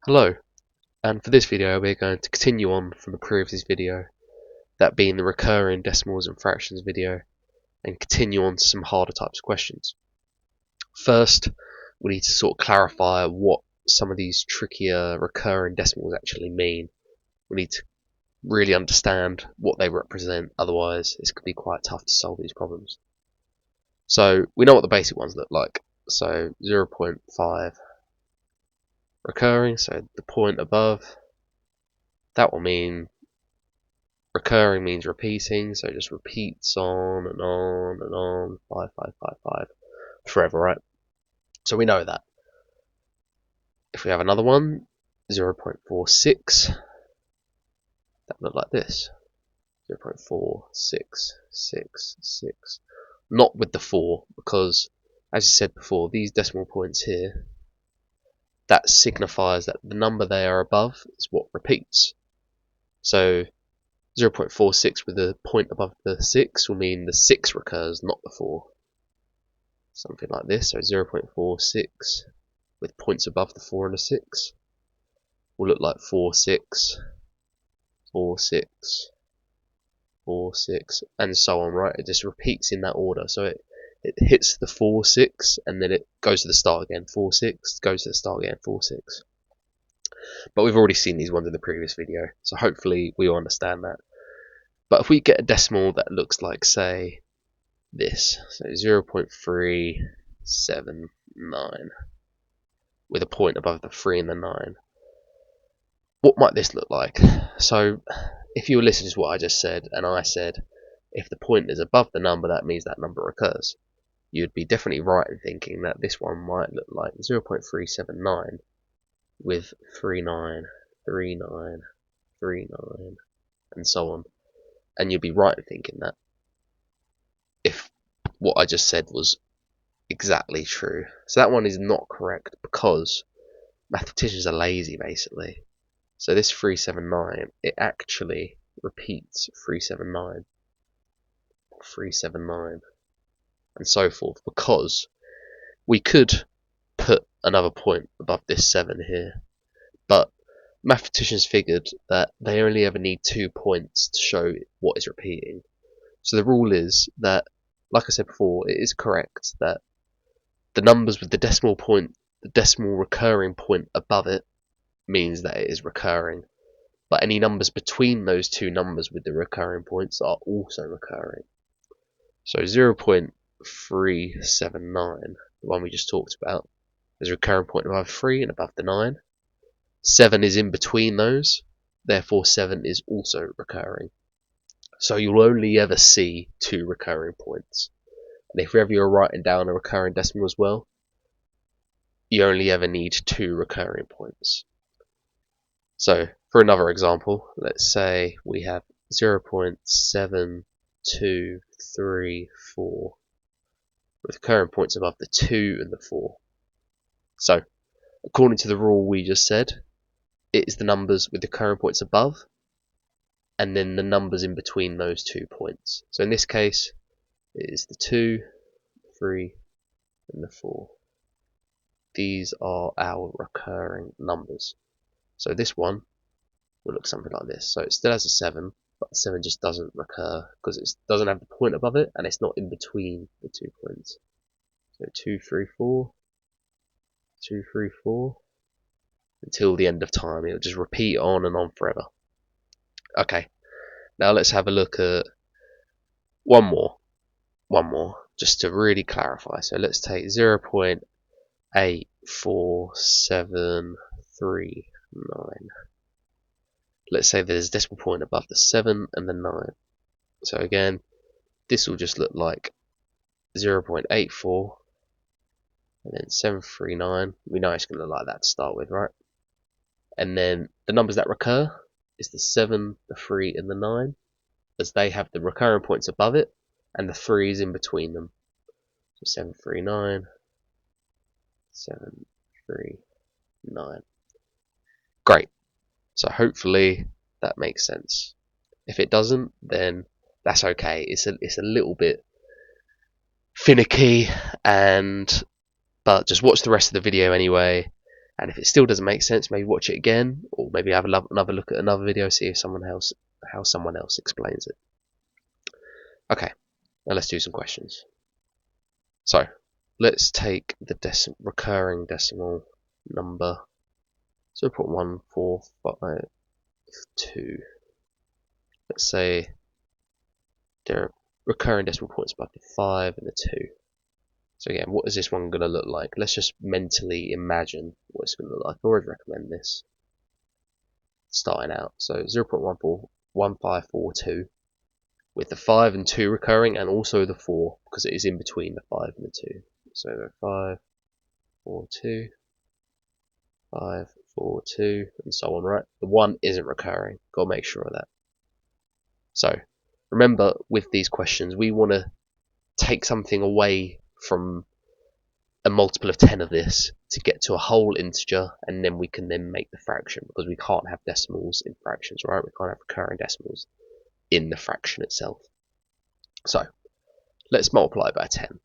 Hello, and for this video we're going to continue on from the previous video, that being the recurring decimals and fractions video, and continue on to some harder types of questions. First, we need to sort of clarify what some of these trickier recurring decimals actually mean. We need to really understand what they represent, otherwise it's going to be quite tough to solve these problems. So we know what the basic ones look like. So 0.5 recurring, so the point above, that will mean recurring means repeating, so it just repeats on and on and on, 5, 5, 5, 5, forever, right? So we know that. If we have another one, 0.46, that would look like this. 0.4666, not with the 4, because as you said before, these decimal points here, that signifies that the number they are above is what repeats. So 0.46 with the point above the 6 will mean the 6 recurs, not the 4. Something like this, so 0.46 with points above the 4 and the 6 will look like 4, 6, 4, 6, 4, 6, and so on, right? It just repeats in that order, so it hits the 4, 6, and then it goes to the start again, 4, 6, goes to the start again, 4, 6. But we've already seen these ones in the previous video, so hopefully we all understand that. But if we get a decimal that looks like, say, this, so 0.379 with a point above the 3 and the 9, what might this look like? So if you were listening to what I just said, and I said if the point is above the number, that means that number recurs, you'd be definitely right in thinking that this one might look like 0.379 with 39, 39, 39, and so on. And you'd be right in thinking that if what I just said was exactly true. So that one is not correct because mathematicians are lazy, basically. So this 379, it actually repeats 379, 379, and so forth, because we could put another point above this 7 here, but mathematicians figured that they only ever need 2 points to show what is repeating. So the rule is that, like I said before, it is correct that the numbers with the decimal point, the decimal recurring point above it, means that it is recurring. But any numbers between those two numbers with the recurring points are also recurring. So 0.379, the one we just talked about, is a recurring point above 3 and above the 9. 7 is in between those, therefore 7 is also recurring. So you'll only ever see 2 recurring points. And if ever you're writing down a recurring decimal as well, you only ever need 2 recurring points. So for another example, let's say we have 0.7234 with recurring points above the 2 and the 4. So according to the rule we just said, it is the numbers with the recurring points above and then the numbers in between those 2 points. So in this case, it is the 2, 3, and the 4. These are our recurring numbers. So this one will look something like this. So it still has a 7, but the 7 just doesn't recur because it doesn't have the point above it and it's not in between the 2 points. So 2, 3, 4, 2, 3, 4, until the end of time. It'll just repeat on and on forever. Okay, now let's have a look at one more, just to really clarify. So let's take 0.84739. Let's say there's a decimal point above the 7 and the 9. So again, this will just look like 0.84 and then 739. We know it's going to look like that to start with, right? And then the numbers that recur is the 7, the 3, and the 9, as they have the recurring points above it and the 3 is in between them. So 739, 739. Great. So hopefully that makes sense. If it doesn't, then that's okay. It's a little bit finicky, but just watch the rest of the video anyway, And if it still doesn't make sense, maybe watch it again, or maybe have another look at another video, see if how someone else explains it. Okay, now let's do some questions. So let's take the recurring decimal number 0.1452. Let's say there are recurring decimal points above the 5 and the 2. So again, what is this one going to look like? Let's just mentally imagine what it's going to look like. I always recommend this starting out. So 0.1542 with the 5 and 2 recurring, and also the 4 because it is in between the 5 and the 2. So 5, 4, 2, 5, 4, 2, and so on, right? The 1 isn't recurring. Got to make sure of that. So remember, with these questions, we want to take something away from a multiple of 10 of this to get to a whole integer, and then we can then make the fraction, because we can't have decimals in fractions, right? We can't have recurring decimals in the fraction itself. So let's multiply by 10.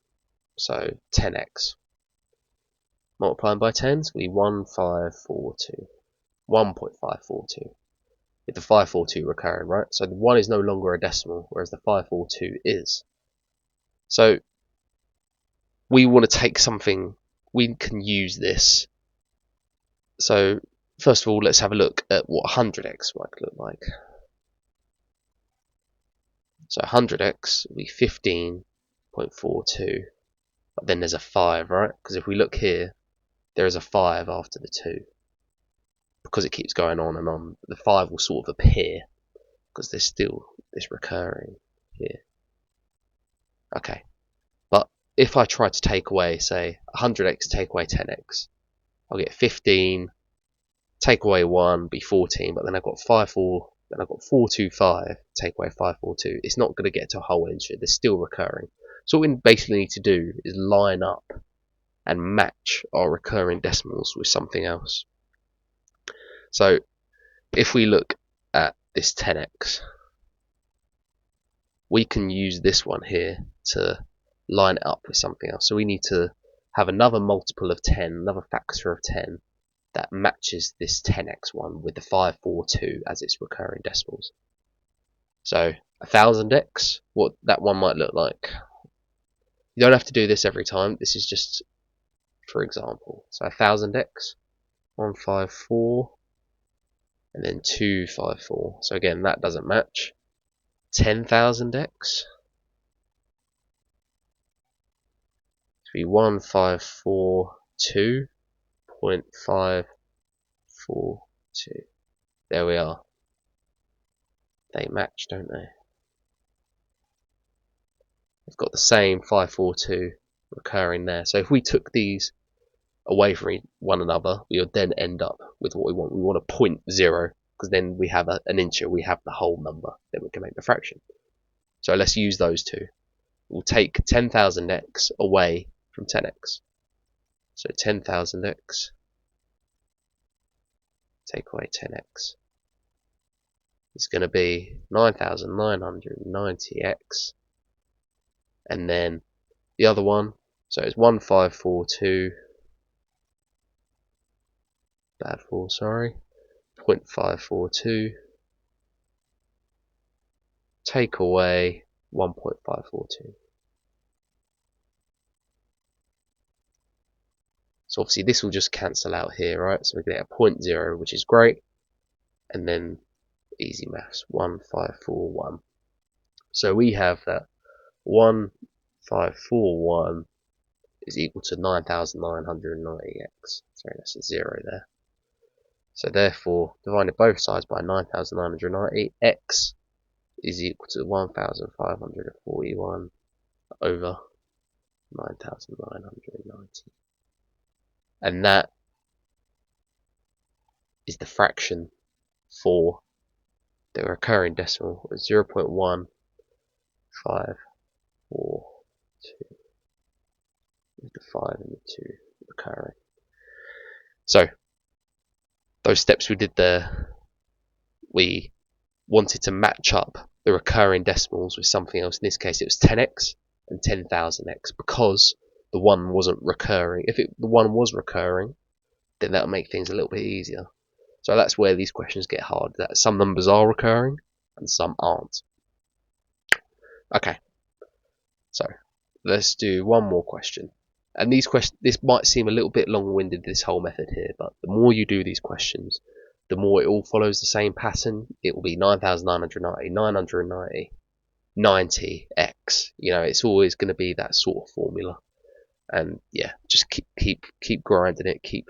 So 10x. Multiplying by 10 is going to be 1.542. With the 542 recurring, right? So the 1 is no longer a decimal, whereas the 542 is. So we want to take something, we can use this. So first of all, let's have a look at what 100x might look like. So 100x will be 15.42, but then there's a 5, right? Because if we look here, there is a 5 after the 2. Because it keeps going on and on, the 5 will sort of appear, because there's still this recurring here. Okay, but if I try to take away, say, 100x, take away 10x, I'll get 15, take away 1, be 14, but then I've got 5, 4, then I've got 425, take away 542. It's not going to get to a whole integer, they're still recurring. So what we basically need to do is line up and match our recurring decimals with something else. So if we look at this 10x, we can use this one here to line it up with something else. So we need to have another multiple of 10, another factor of 10 that matches this 10x one with the 542 as its recurring decimals. So 1000x, what that one might look like. You don't have to do this every time, this is just for example. So 1000x, 154, and then 254. So again, that doesn't match. 10,000x to be 1542.542. There we are. They match, don't they? They've got the same 542 recurring there. So if we took these away from one another, we would then end up with what we want. We want a 0.0, because then we have an integer, we have the whole number, then we can make the fraction. So let's use those two. We'll take 10,000x away from 10x. So 10,000x, take away 10x. It's going to be 9,990x. And then the other one, so it's 1542, bad fall, sorry, 0.542, take away 1.542. So obviously this will just cancel out here, right? So we get a 0.0, which is great. And then easy maths, 1541. So we have that 1541 is equal to 9,990x. Sorry, that's a 0 there. So therefore, divided both sides by 9,990, x is equal to 1,541 over 9,990. And that is the fraction for the recurring decimal, 0.1542 with the 5 and the 2 recurring. So those steps we did there, we wanted to match up the recurring decimals with something else. In this case it was 10x and 10,000x, because the one wasn't recurring. If the one was recurring, then that'll make things a little bit easier. So that's where these questions get hard, that some numbers are recurring and some aren't. Okay, so let's do one more question. And these questions, this might seem a little bit long-winded, this whole method here, but the more you do these questions, the more it all follows the same pattern. It will be 9,990, 990, 90x. You know, it's always going to be that sort of formula. And yeah, just keep grinding it, keep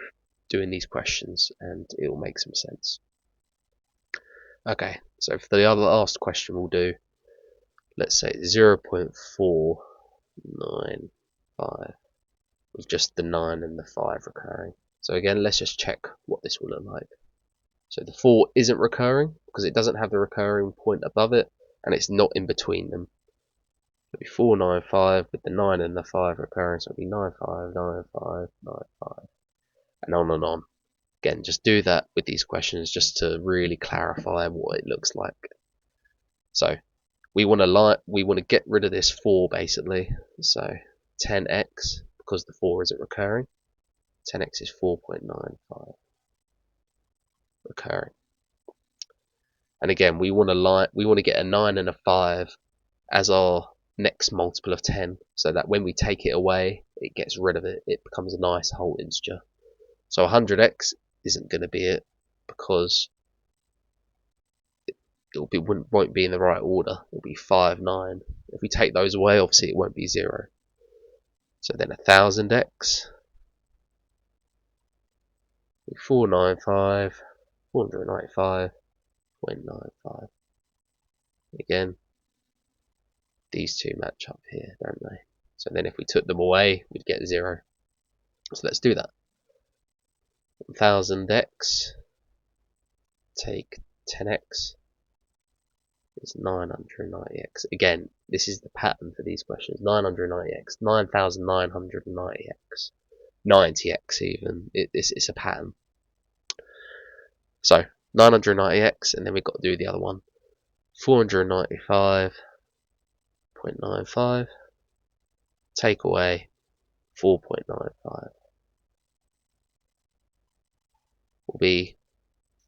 doing these questions, and it will make some sense. Okay, so for the other last question we'll do, let's say 0.495 with just the 9 and the 5 recurring. So again, let's just check what this will look like. So the 4 isn't recurring because it doesn't have the recurring point above it, and it's not in between them. It'll be 495 with the 9 and the 5 recurring, so it'll be 95, 95, 95, and on and on. Again, just do that with these questions just to really clarify what it looks like. So we want to get rid of this 4 basically. So 10x, because the 4 isn't recurring, 10x is 4.95 recurring. And again, we want to get a 9 and a 5 as our next multiple of 10, so that when we take it away, it gets rid of it. It becomes a nice whole integer. So 100x isn't going to be it because won't be in the right order. It'll be 5, 9. If we take those away, obviously it won't be 0. So then 1000x, 495, 495.95. Again, these two match up here, don't they? So then if we took them away, we'd get 0. So let's do that. 1000x, take 10x, is 990x. Again, this is the pattern for these questions. 990x, 9990x, 90x even. It's a pattern. So 990x, and then we've got to do the other one. 495.95, take away 4.95 will be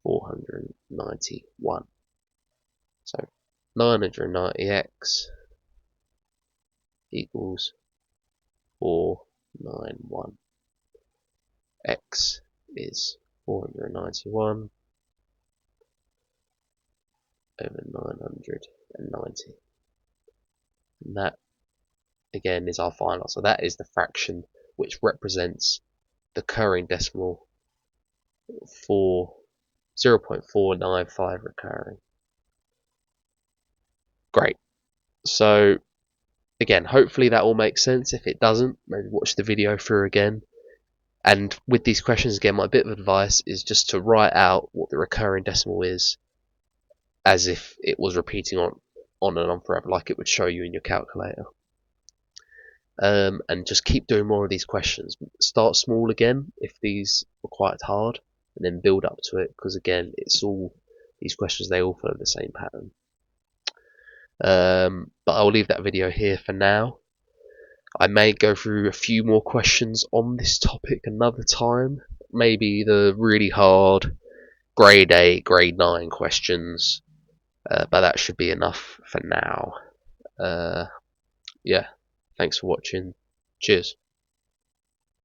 491. So 990x equals 491. X is 491 over 990. And that, again, is our final. So that is the fraction which represents the recurring decimal for 0.495 recurring. Great. So again, hopefully that all makes sense. If it doesn't, maybe watch the video through again. And with these questions, again, my bit of advice is just to write out what the recurring decimal is as if it was repeating on and on forever, like it would show you in your calculator. And just keep doing more of these questions. Start small again if these are quite hard, and then build up to it, because again, these questions, they all follow the same pattern. But I'll leave that video here for now. I may go through a few more questions on this topic another time. Maybe the really hard grade 8, grade 9 questions. But that should be enough for now. Yeah, thanks for watching. Cheers.